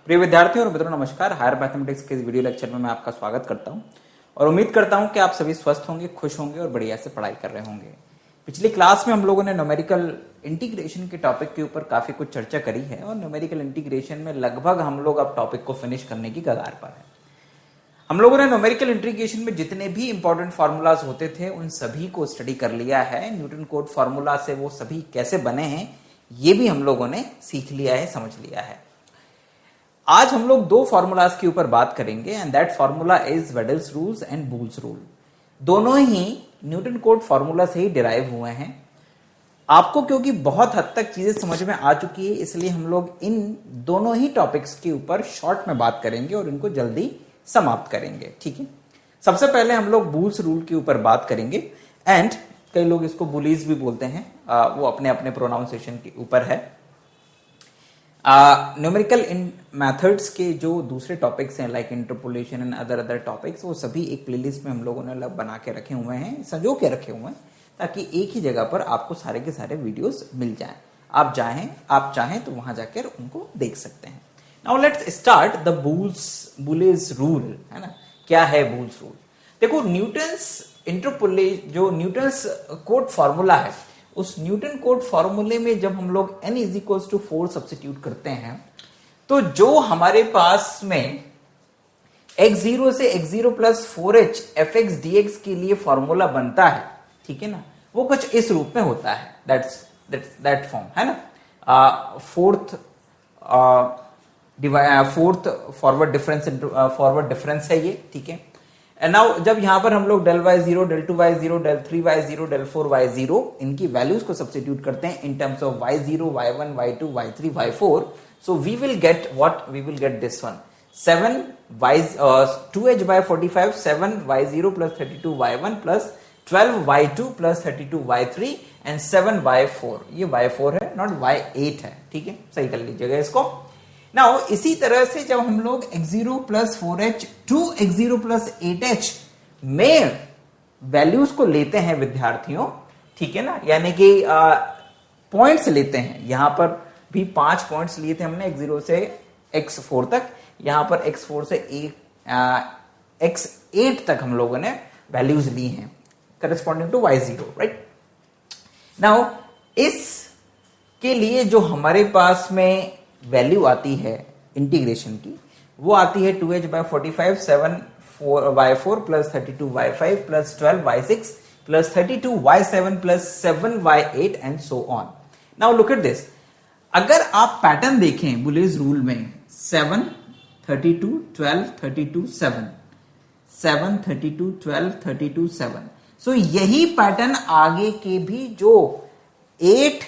प्रिय विद्यार्थियों और मित्रों नमस्कार। हायर मैथमेटिक्स के इस वीडियो लेक्चर में मैं आपका स्वागत करता हूं और उम्मीद करता हूं कि आप सभी स्वस्थ होंगे, खुश होंगे और बढ़िया से पढ़ाई कर रहे होंगे। पिछली क्लास में हम लोगों ने न्यूमेरिकल इंटीग्रेशन के टॉपिक के ऊपर काफी कुछ चर्चा करी है और न्यूमेरिकल इंटीग्रेशन में लगभग हम लोग अब टॉपिक को फिनिश करने की कगार पर है। हम लोगों ने न्यूमेरिकल इंटीग्रेशन में जितने भी इंपॉर्टेंट फार्मूलाज होते थे उन सभी को स्टडी कर लिया है। न्यूटन कोट फार्मूला से वो सभी कैसे बने हैं ये भी हम लोगों ने सीख लिया है, समझ लिया है। आज हम लोग दो फार्मूलाज के ऊपर बात करेंगे and that formula is Weddle's rules and Boole's rule. दोनों ही न्यूटन कोट फार्मूला से ही डिराइव हुए हैं। आपको क्योंकि बहुत हद तक चीजें समझ में आ चुकी है इसलिए हम लोग इन दोनों ही टॉपिक्स के ऊपर शॉर्ट में बात करेंगे और इनको जल्दी समाप्त करेंगे। ठीक है, सबसे पहले हम लोग बूल्स रूल के ऊपर बात करेंगे एंड कई लोग इसको बुलीज भी बोलते हैं, वो अपने अपने प्रोनाउंसिएशन के ऊपर है। न्यूमेरिकल इन मेथड्स के जो दूसरे टॉपिक्स हैं like interpolation and other topics, वो सभी एक प्लेलिस्ट में हम लोगों ने बना के रखे हुए हैं, संजो के रखे हुए हैं, ताकि एक ही जगह पर आपको सारे के सारे वीडियोस मिल जाएं। आप चाहें तो वहां जाकर उनको देख सकते हैं। Now let's start the Boole's rule, है ना। क्या है बूल्स रूल? देखो, न्यूटन्स कोट फार्मूला है, उस न्यूटन कोट फार्मूले में जब हम लोग n is equals to 4 substitute करते हैं तो जो हमारे पास में x0 से x0 plus 4h fx dx के लिए फॉर्मूला बनता है, ठीक है ना, वो कुछ इस रूप में होता है। दैट फॉर्म है ना। फोर्थ फॉरवर्ड डिफरेंस है ये, ठीक है। एंड नाउ जब यहां पर हम लोग del y0, del 2y0, del 3y0, del 4y0 इनकी वैल्यूज को सब्स्टिट्यूट करते हैं in terms of y0, y1, y2, y3, y4, so we will get what? We will get this one 2h by 45, 7y0 plus 32y1 plus 12y2 plus 32y3 and 7y4। ये y4 है, not y8 है, ठीक है, सही कर लीजिएगा इसको। Now इसी तरह से जब हम लोग x0 plus 4h to x0 plus 8h में वैल्यूज को लेते हैं विद्यार्थियों, ठीक है ना, यानी कि पॉइंट्स लेते हैं। यहां पर भी 5 पॉइंट्स लिए थे हमने x0 से x4 तक, यहां पर x4 से x8 तक हम लोगों ने वैल्यूज ली हैं corresponding to y0, right. Now इसके लिए जो हमारे पास में वैल्यू आती है इंटीग्रेशन की, वो आती है 2h by 45, 7y4 plus 32y5 plus 12y6 plus 32y7 plus 7y8 and so on. Now look at this. अगर आप पैटर्न देखें बुलेज रूल में 7, 32, 12, 32, 7, 7, 32, 12, 32, 7, सो यही पैटर्न आगे के भी जो 8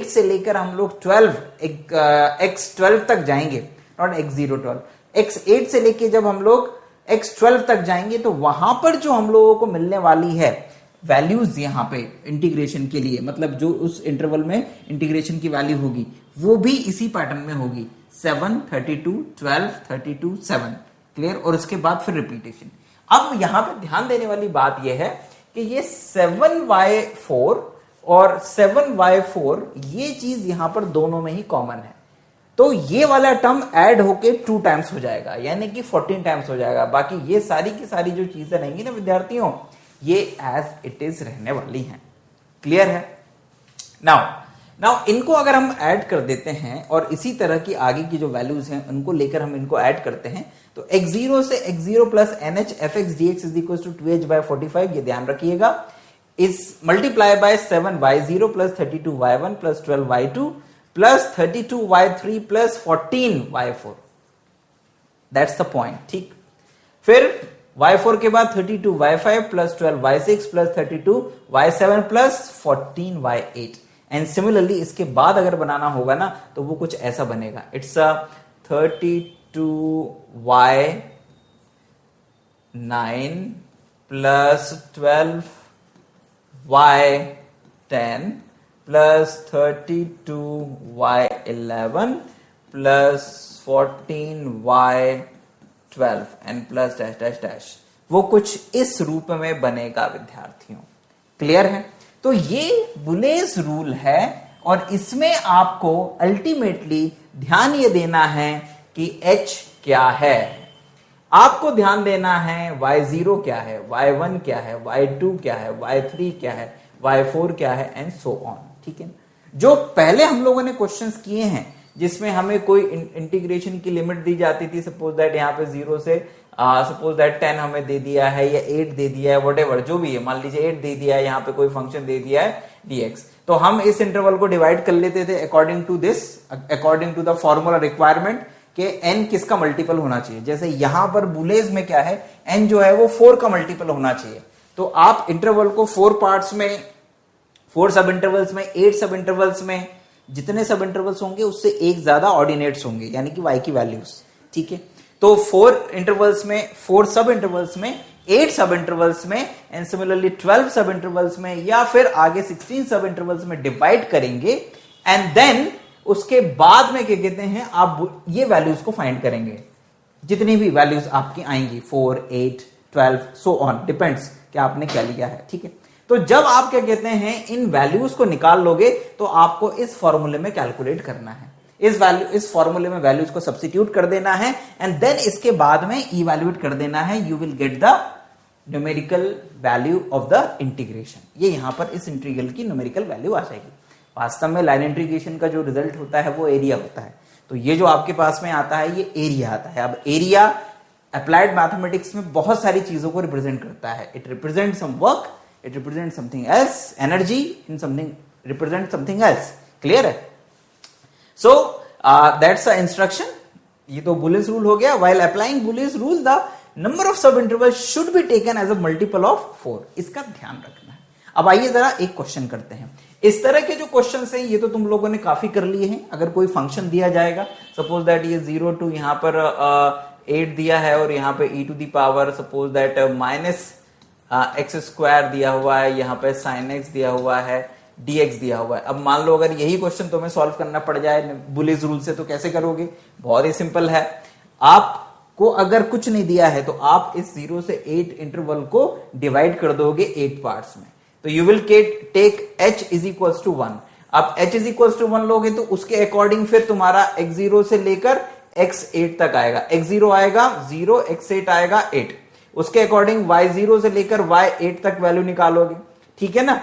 से लेकर हम लोग 12 तक जाएंगे, नॉट x0 12, x8 से लेकर जब हम लोग x12 तक जाएंगे तो वहां पर जो हम लोगों को मिलने वाली है वैल्यूज यहाँ पे इंटीग्रेशन के लिए, मतलब जो उस इंटरवल में इंटीग्रेशन की वैल्यू होगी वो भी इसी पैटर्न में होगी 7, 32, 12, 32, 7, क्लियर। और उसके बाद फिर रिपीटेशन। अब यहां पर ध्यान देने वाली बात यह है कि ये 7y4 और 7y4 ये चीज यहां पर दोनों में ही कॉमन है, तो ये वाला टर्म ऐड होके 2 टाइम्स हो जाएगा, यानी कि 14 टाइम्स हो जाएगा। बाकी ये सारी की सारी जो चीजें रहेंगी ना विद्यार्थियों, ये एज इट इज रहने वाली हैं, क्लियर है। नाउ इनको अगर हम ऐड कर देते हैं और इसी तरह की आगे की जो वैल्यूज हैं उनको लेकर हम इनको ऐड करते हैं तो x0 से x0 plus nh fx dx is equal to 2h by 45, ये ध्यान रखिएगा, is multiply by 7y0 plus 32y1 plus 12y2 plus 32y3 plus 14y4, that's the point, ठीक। फिर y4 के बाद 32y5 plus 12y6 plus 32y7 plus 14y8 and similarly इसके बाद अगर बनाना होगा ना तो वो कुछ ऐसा बनेगा, it's a 32y9 plus 12y10 plus 32y11 plus 14y12 and plus dash dash dash, वो कुछ इस रूप में बनेगा विद्यार्थियों, क्लियर है। तो ये बुलेस रूल है और इसमें आपको अल्टीमेटली ध्यान ये देना है कि h क्या है, आपको ध्यान देना है y0 क्या है, y1 क्या है, y2 क्या है, y3 क्या है, y4 क्या है, एंड सो ऑन। ठीक है, जो पहले हम लोगों ने क्वेश्चंस किए हैं जिसमें हमें कोई इंटीग्रेशन की लिमिट दी जाती थी, सपोज दैट यहाँ पे 0 से सपोज दैट 10 हमें दे दिया है या 8 दे दिया है, व्हाटएवर जो भी है, मान लीजिए 8 दे दिया है, यहाँ पे कोई फंक्शन दे दिया है dx, तो हम इस इंटरवल को डिवाइड कर लेते थे according to this, according to the formula requirement कि n किसका मल्टीपल होना चाहिए। जैसे यहां पर बुलेज में क्या है, n जो है वो 4 का मल्टीपल होना चाहिए, तो आप इंटरवल को 4 पार्ट्स में, 4 सब इंटरवल्स में, 8 सब इंटरवल्स में, जितने सब इंटरवल्स होंगे उससे एक ज्यादा ऑर्डिनेट्स होंगे, यानी कि y की वैल्यूज। ठीक है, तो 4 इंटरवल्स में, 4 सब इंटरवल्स में, 8 सब इंटरवल्स में, एंड सिमिलरली 12 सब इंटरवल्स में, या फिर आगे 16 सब इंटरवल्स में डिवाइड करेंगे, एंड देन उसके बाद में क्या कहते हैं, आप ये वैल्यूज को फाइंड करेंगे, जितनी भी वैल्यूज आपकी आएंगी, 4, 8, 12 सो ऑन, डिपेंड्स कि आपने क्या लिया है। ठीक है, तो जब आप क्या कहते हैं इन वैल्यूज को निकाल लोगे तो आपको इस फॉर्मूले में कैलकुलेट करना है, इस फॉर्मूले में वैल्यूज को सब्स्टिट्यूट कर देना है, एंड देन इसके बाद में इवैल्यूएट कर देना है, you will get the numerical value of the integration. ये यहां पर इस इंटीग्रल की न्यूमेरिकल वैल्यू आ जाएगी। वास्तव में लाइन इंटीग्रेशन का जो रिजल्ट होता है वो एरिया होता है, तो ये जो आपके पास में आता है ये एरिया आता है। अब एरिया अप्लाइड मैथमेटिक्स में बहुत सारी चीजों को रिप्रेजेंट करता है, it represent some work, it represents something else, energy in something represents something else, clear है। so that's the instruction, ये तो Boole's rule हो गया। while applying Boole's rule the number of sub intervals should be taken as a multiple of 4, इसका ध्यान रखना है। अब आइए जरा एक क्वेश्चन करते हैं। इस तरह के जो क्वेश्चंस हैं ये तो तुम लोगों ने काफी कर लिए हैं। अगर कोई फंक्शन दिया जाएगा, सपोज दैट ये 0 to यहाँ पर 8 दिया है और यहाँ पे e to the power suppose that minus x square दिया हुआ है, यहाँ पे साइन एक्स दिया हुआ है, dx दिया हुआ है। अब मान लो अगर यही क्वेश्चन तुम्हें सॉल्व करना पड़ जाए बुलेज रूल से, तो कैसे करोगे? बहुत ही सिंपल है। आपको अगर कुछ नहीं दिया है तो आप इस 0 से 8 इंटरवल को डिवाइड कर दोगे 8 पार्ट्स में, तो you will take h is equal to 1। अब h इज इक्वल टू 1 लोगे तो उसके अकॉर्डिंग फिर तुम्हारा x0 से लेकर x8 तक आएगा। x0 आएगा 0, x8 आएगा 8, उसके अकॉर्डिंग y0 से लेकर y8 तक वैल्यू निकालोगे। ठीक है ना,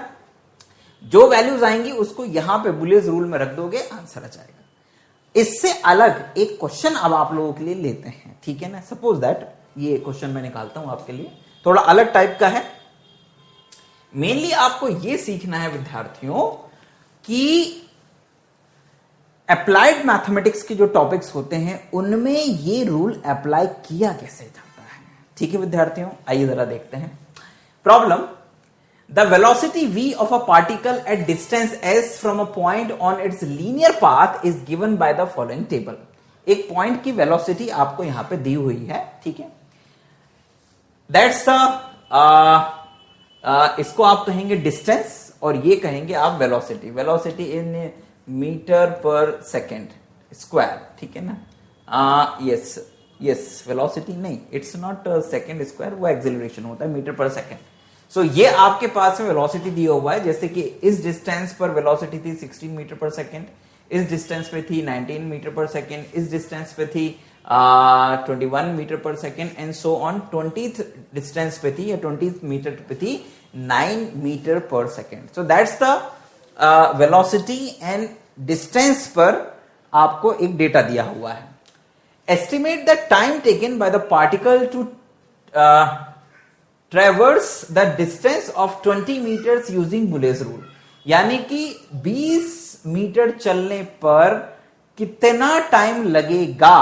जो वैल्यूज आएंगी उसको यहां पे बुलेज रूल में रख दोगे, आंसर आ जाएगा। इससे अलग एक क्वेश्चन अब आप लोगों के लिए लेते हैं, ठीक है ना। सपोज दैट ये क्वेश्चन मैं निकालता हूं आपके लिए, थोड़ा अलग टाइप का है। मेनली आपको यह सीखना है विद्यार्थियों कि अप्लाइड मैथमेटिक्स के जो टॉपिक्स होते हैं उनमें ये रूल अप्लाई किया कैसे जाता है। ठीक है विद्यार्थियों, आइए जरा देखते हैं problem. The velocity v of a particle at distance s from a point on its linear path is given by the following table। एक पॉइंट की वेलोसिटी आपको यहां पे दी हुई है, ठीक है। दैट्स द इसको आप कहेंगे डिस्टेंस और ये कहेंगे आप वेलोसिटी। वेलोसिटी इन मीटर पर सेकेंड स्क्वायर, ठीक है ना। यस वेलोसिटी नहीं, इट्स नॉट सेकेंड स्क्वायर, वो एक्सेलरेशन होता है मीटर पर सेकेंड। सो ये आपके पास में वेलोसिटी दिया हुआ है, जैसे कि इस डिस्टेंस पर वेलोसिटी थी 16 मीटर पर सेकेंड, इस डिस्टेंस पे थी 19 मीटर पर सेकेंड, इस डिस्टेंस पे थी 21 मीटर पर second, and so on 20th distance पे थी या 20th मीटर पे थी 9 मीटर पर second. So that's the velocity and distance पर आपको एक डेटा दिया हुआ है। Estimate the time taken by the particle to traverse the distance of 20 meters using Boole's rule। यानी कि 20 मीटर चलने पर कितना टाइम लगेगा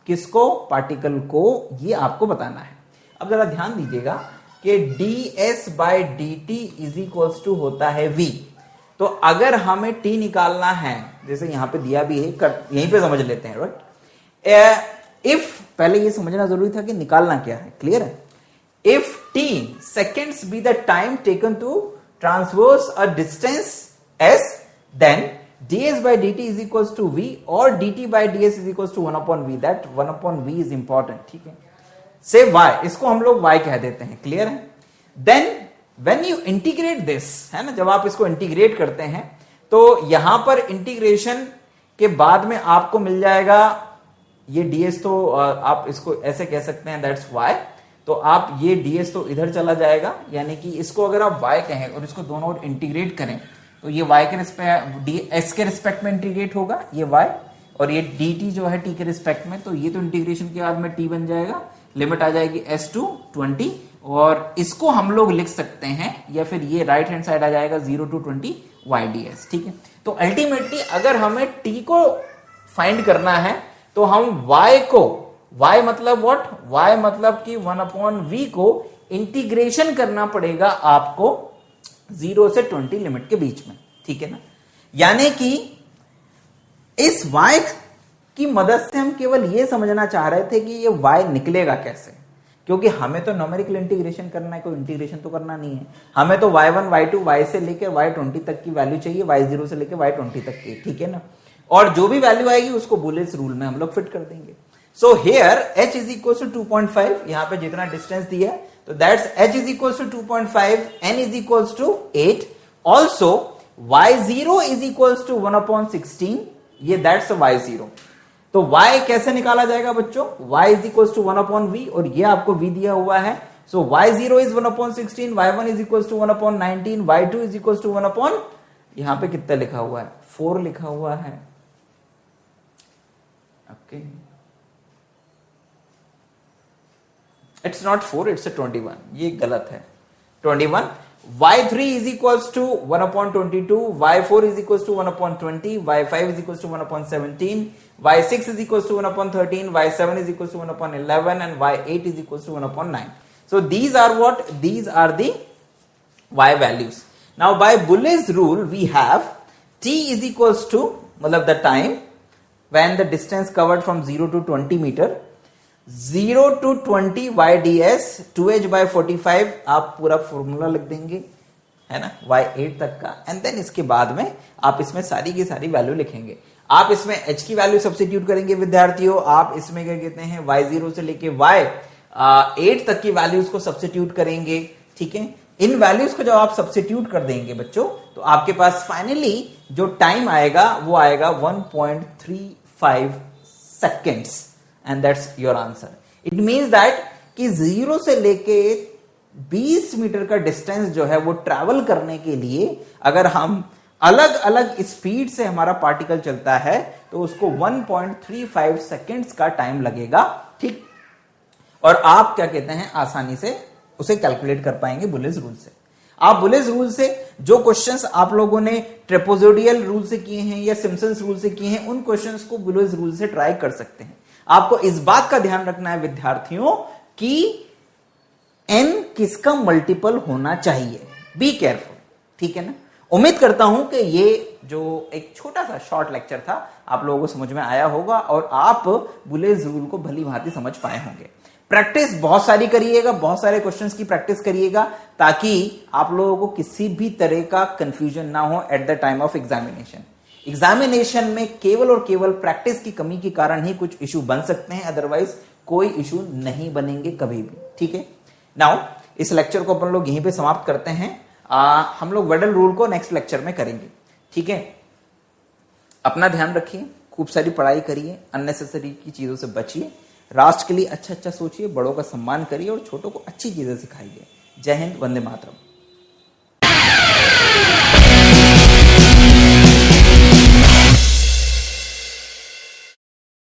किसको, पार्टिकल को, ये आपको बताना है। अब जरा ध्यान दीजिएगा कि ds by dt is equals to होता है v। तो अगर हमें t निकालना है, जैसे यहां पे दिया भी है, यहीं पे समझ लेते हैं, राइट। इफ पहले ये समझना जरूरी था कि निकालना क्या है, क्लियर है। If t seconds be the time taken to traverse a distance s, then ds by dt is equals to v or dt by ds is equals to 1 upon v। that 1 upon v is important, ठीक है। से y, इसको हम लोग y कह देते हैं, clear है। Then when you integrate this, है ना, जब आप इसको इंटीग्रेट करते हैं तो यहां पर इंटीग्रेशन के बाद में आपको मिल जाएगा ये ds, तो आप इसको ऐसे कह सकते हैं दैट्स y। तो आप ये ds तो इधर चला जाएगा, यानी कि इसको अगर आप y कहें और इसको दोनों ओर इंटीग्रेट करें तो ये y के रिस्पेक्ट s के रिस्पेक्ट में इंटीग्रेट होगा ये y, और ये dt जो है t के रिस्पेक्ट में, तो ये तो इंटीग्रेशन के बाद में t बन जाएगा, लिमिट आ जाएगी s टू 20, और इसको हम लोग लिख सकते हैं या फिर ये राइट हैंड साइड आ जाएगा 0 टू 20 y ds। ठीक है, तो अल्टीमेटली अगर हमें t को फाइंड करना है तो हम y को, y मतलब व्हाट, y मतलब कि 1/v को इंटीग्रेशन करना पड़ेगा आपको 0 से 20 लिमिट के बीच में। ठीक है ना, यानी कि इस y की मदद से हम केवल ये समझना चाह रहे थे कि ये y निकलेगा कैसे, क्योंकि हमें तो न्यूमेरिकल इंटीग्रेशन करना है, कोई इंटीग्रेशन तो करना नहीं है। हमें तो y1 y2 y से लेकर y20 तक की वैल्यू चाहिए, y0 से लेकर y20 तक की। ठीक है ना, और जो भी वैल्यू आएगी उसको बुलियस रूल में हम लोग फिट कर देंगे। So here h is equal to 2.5, यहाँ पे जितना डिस्टेंस दिया है तो that's h is equal to 2.5, n is equal to 8, also y0 is equal to 1/16, ये दैट्स y0। तो y कैसे निकाला जाएगा बच्चों, y is equal to 1/v, और ये आपको v दिया हुआ है। So y0 is 1/16, y1 is equal to 1/19, y2 is equal to 1/, यहां पे कितना लिखा हुआ है, 4 लिखा हुआ है। ओके, इट्स नॉट 4, इट्स 21, ये गलत है, 21। y3 is equals to 1/22, y4 is equals to 1/20, y5 is equals to 1/17, y6 is equals to 1/13, y7 is equals to 1/11, and y8 is equals to 1/9. So these are what? These are the y values. Now by Bulle's rule we have t is equals to, मतलब the time when the distance covered from 0 to 20 meter, 0 to 20 y ds 2h by 45, आप पूरा formula लिख देंगे, है ना, y8 तक का, and then इसके बाद में आप इसमें सारी की सारी वैल्यू लिखेंगे। आप इसमें h की वैल्यू सब्स्टिट्यूट करेंगे विद्यार्थियों, आप इसमें क्या कहते हैं y0 से लेके y8 तक की वैल्यूज को सब्स्टिट्यूट करेंगे। ठीक है, इन वैल्यूज को जब आप सब्स्टिट्यूट कर देंगे बच्चों, तो आपके पास फाइनली जो टाइम आएगा वो आएगा 1.35 seconds, and that's your answer. It means that कि 0 से लेके 20 मीटर का डिस्टेंस जो है वो ट्रैवल करने के लिए अगर हम अलग अलग स्पीड से हमारा पार्टिकल चलता है तो उसको 1.35 सेकेंड्स का टाइम लगेगा। ठीक, और आप क्या कहते हैं आसानी से उसे कैलकुलेट कर पाएंगे बुलेस रूल से। आप बुलेस रूल से जो क्वेश्चंस आप लोगों ने ट्रेपेजोइडल रूल से किए हैं या सिम्पसन्स रूल से किए हैं, उन क्वेश्चंस को बुलेस रूल से ट्राई कर सकते हैं। आपको इस बात का ध्यान रखना है विद्यार्थियों कि n किसका मल्टीपल होना चाहिए, बी केयरफुल। ठीक है ना, उम्मीद करता हूं कि ये जो एक छोटा सा शॉर्ट लेक्चर था आप लोगों को समझ में आया होगा और आप बुलेस रूल को भली भांति समझ पाए होंगे। प्रैक्टिस बहुत सारी करिएगा, बहुत सारे क्वेश्चंस की प्रैक्टिस करिएगा ताकि आप लोगों को किसी भी तरह का कंफ्यूजन ना हो at the time of examination. Examination में केवल और केवल प्रैक्टिस की कमी के कारण ही कुछ इशू बन सकते हैं, अदरवाइज कोई इशू नहीं बनेंगे कभी भी। ठीक है, नाउ इस लेक्चर को अपन लोग यहीं पे समाप्त करते हैं। हम लोग वेडल रूल को नेक्स्ट लेक्चर में करेंगे। ठीक है, अपना ध्यान रखिए, खूब सारी पढ़ाई करिए, अननेसेसरी की चीजों से बचिए, राष्ट्र के लिए अच्छा अच्छा सोचिए, बड़ों का सम्मान करिए और छोटों को अच्छी चीजें सिखाइए। जय हिंद, वंदे मातरम।